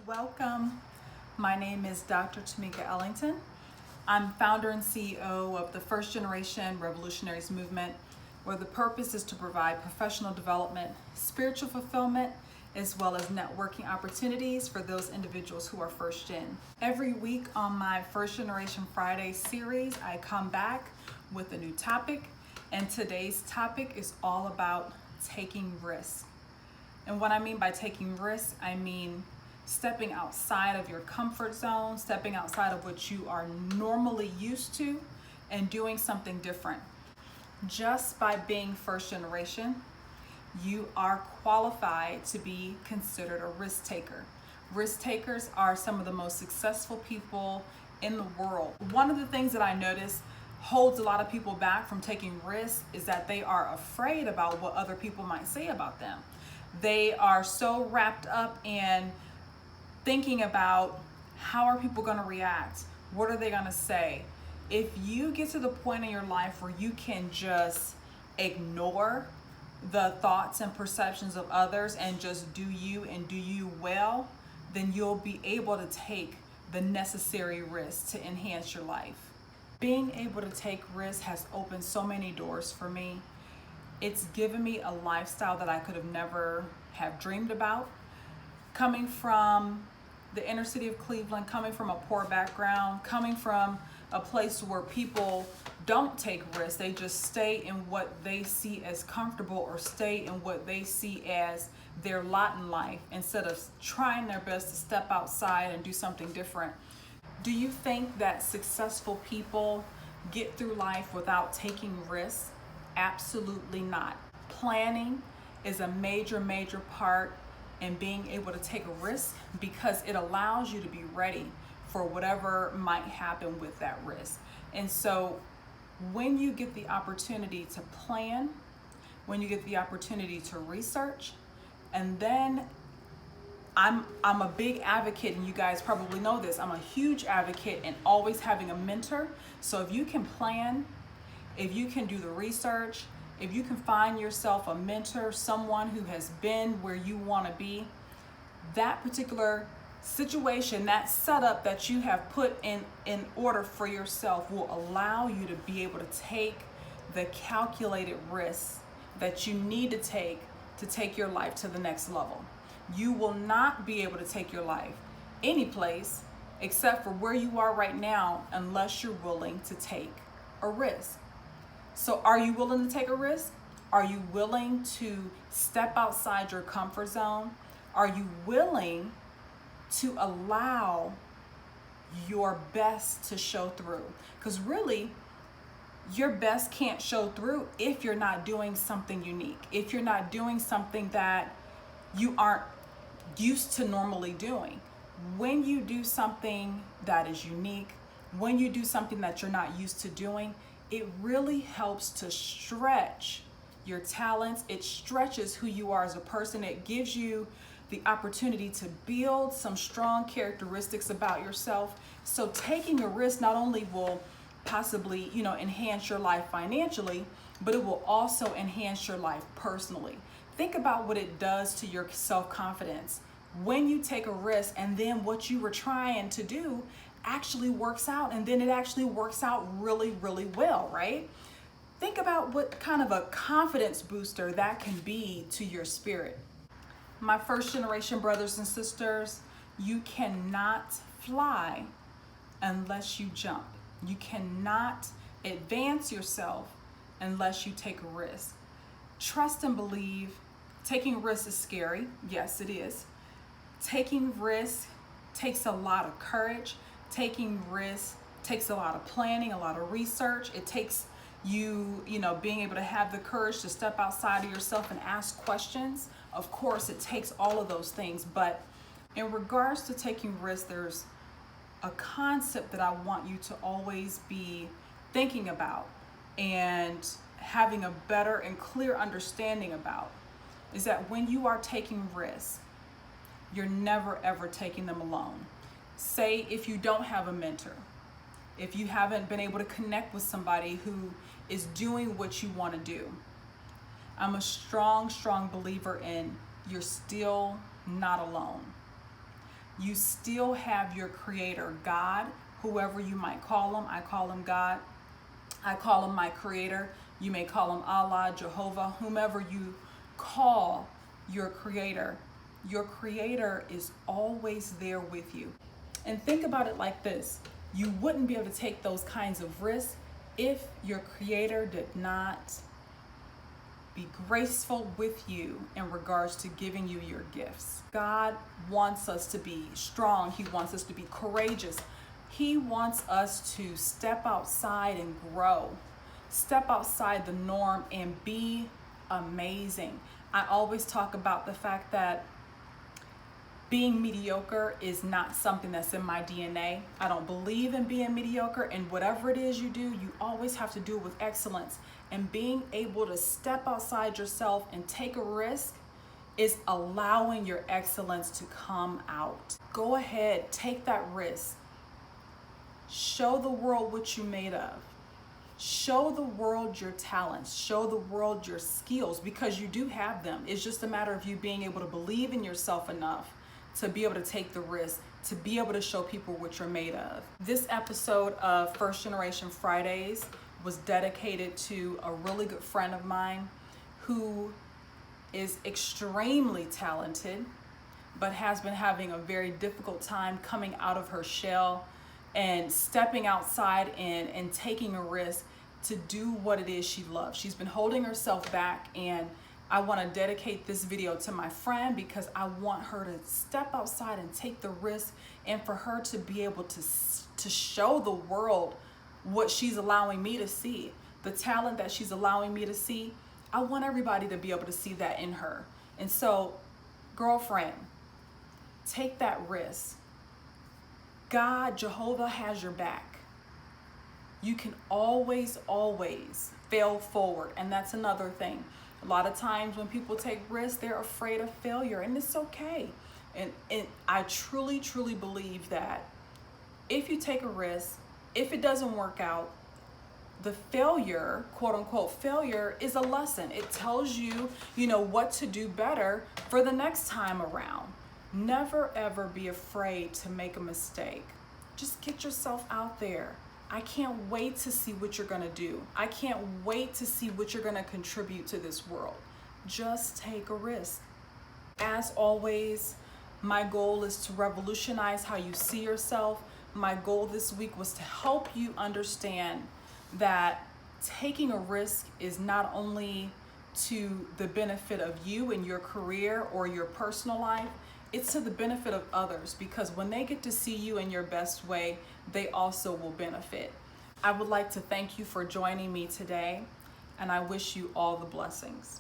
Welcome. My name is Dr. Tamika Ellington. I'm founder and CEO of the First Generation Revolutionaries Movement, where the purpose is to provide professional development, spiritual fulfillment, as well as networking opportunities for those individuals who are first gen. Every week on my First Generation Friday series, I come back with a new topic, and today's topic is all about taking risks. And what I mean by taking risks, I mean stepping outside of your comfort zone, stepping outside of what you are normally used to, and doing something different. Just by being first generation, you are qualified to be considered a risk taker. Risk takers are some of the most successful people in the world. One of the things that I notice holds a lot of people back from taking risks is that they are afraid about what other people might say about them. They are so wrapped up in thinking about how are people going to react? What are they going to say? If you get to the point in your life where you can just ignore the thoughts and perceptions of others and just do you and do you well, then you'll be able to take the necessary risks to enhance your life. Being able to take risks has opened so many doors for me. It's given me a lifestyle that I could have never have dreamed about. Coming from the inner city of Cleveland, coming from a poor background, coming from a place where people don't take risks, they just stay in what they see as comfortable or stay in what they see as their lot in life instead of trying their best to step outside and do something different. Do you think that successful people get through life without taking risks? Absolutely not. Planning is a major part in being able to take a risk because it allows you to be ready for whatever might happen with that risk. And so when you get the opportunity to plan, when you get the opportunity to research, and then I'm a big advocate, and you guys probably know this, I'm a huge advocate in always having a mentor. So if you can plan, if you can do the research, if you can find yourself a mentor, someone who has been where you want to be, that particular situation, that setup that you have put in order for yourself will allow you to be able to take the calculated risks that you need to take your life to the next level. You will not be able to take your life any place except for where you are right now unless you're willing to take a risk. So are you willing to take a risk? Are you willing to step outside your comfort zone? Are you willing to allow your best to show through? Because really, your best can't show through if you're not doing something unique, if you're not doing something that you aren't used to normally doing. When you do something that is unique, when you do something that you're not used to doing, it really helps to stretch your talents. It stretches who you are as a person. It gives you the opportunity to build some strong characteristics about yourself. So taking a risk not only will possibly, enhance your life financially, but it will also enhance your life personally. Think about what it does to your self-confidence when you take a risk and then what you were trying to do actually works out, and then it actually works out really well, right? Think about what kind of a confidence booster that can be to your spirit. My first generation brothers and sisters, you cannot fly unless you jump. You cannot advance yourself unless you take a risk. Trust and believe. Taking risks is scary. Yes, it is. Taking risks takes a lot of courage. Taking risks takes a lot of planning, a lot of research. It takes you, being able to have the courage to step outside of yourself and ask questions. Of course, it takes all of those things. But in regards to taking risks, there's a concept that I want you to always be thinking about and having a better and clear understanding about, is that when you are taking risks, you're never ever taking them alone. Say if you don't have a mentor, if you haven't been able to connect with somebody who is doing what you want to do, I'm a strong believer in you're still not alone. you still have your creator, God, whoever you might call him. I call him God. I call him my creator. You may call him Allah, Jehovah, whomever you call your creator. Your creator is always there with you. And think about it like this. You wouldn't be able to take those kinds of risks if your creator did not be graceful with you in regards to giving you your gifts. God wants us to be strong. He wants us to be courageous. He wants us to step outside and grow. Step outside the norm and be amazing. I always talk about the fact that being mediocre is not something that's in my DNA. I don't believe in being mediocre, and whatever it is you do, you always have to do it with excellence. And being able to step outside yourself and take a risk is allowing your excellence to come out. Go ahead, take that risk. Show the world what you're made of. Show the world your talents. Show the world your skills, because you do have them. It's just a matter of you being able to believe in yourself enough to be able to take the risk, to be able to show people what you're made of. This episode of First Generation Fridays was dedicated to a really good friend of mine who is extremely talented, but has been having a very difficult time coming out of her shell and stepping outside and taking a risk to do what it is she loves. She's been holding herself back, and I want to dedicate this video to my friend because I want her to step outside and take the risk, and for her to be able to show the world what she's allowing me to see, the talent that she's allowing me to see. I want everybody to be able to see that in her. And so, girlfriend, take that risk. God, Jehovah, has your back. You can always fail forward. And that's another thing. A lot of times when people take risks, they're afraid of failure, and it's okay. And I truly believe that if you take a risk, if it doesn't work out, the failure, quote unquote failure, is a lesson. It tells you, what to do better for the next time around. Never ever be afraid to make a mistake. Just get yourself out there. I can't wait to see what you're gonna do. I can't wait to see what you're gonna contribute to this world. Just take a risk. As always, my goal is to revolutionize how you see yourself. My goal this week was to help you understand that taking a risk is not only to the benefit of you and your career or your personal life, it's to the benefit of others, because when they get to see you in your best way, they also will benefit. I would like to thank you for joining me today, and I wish you all the blessings.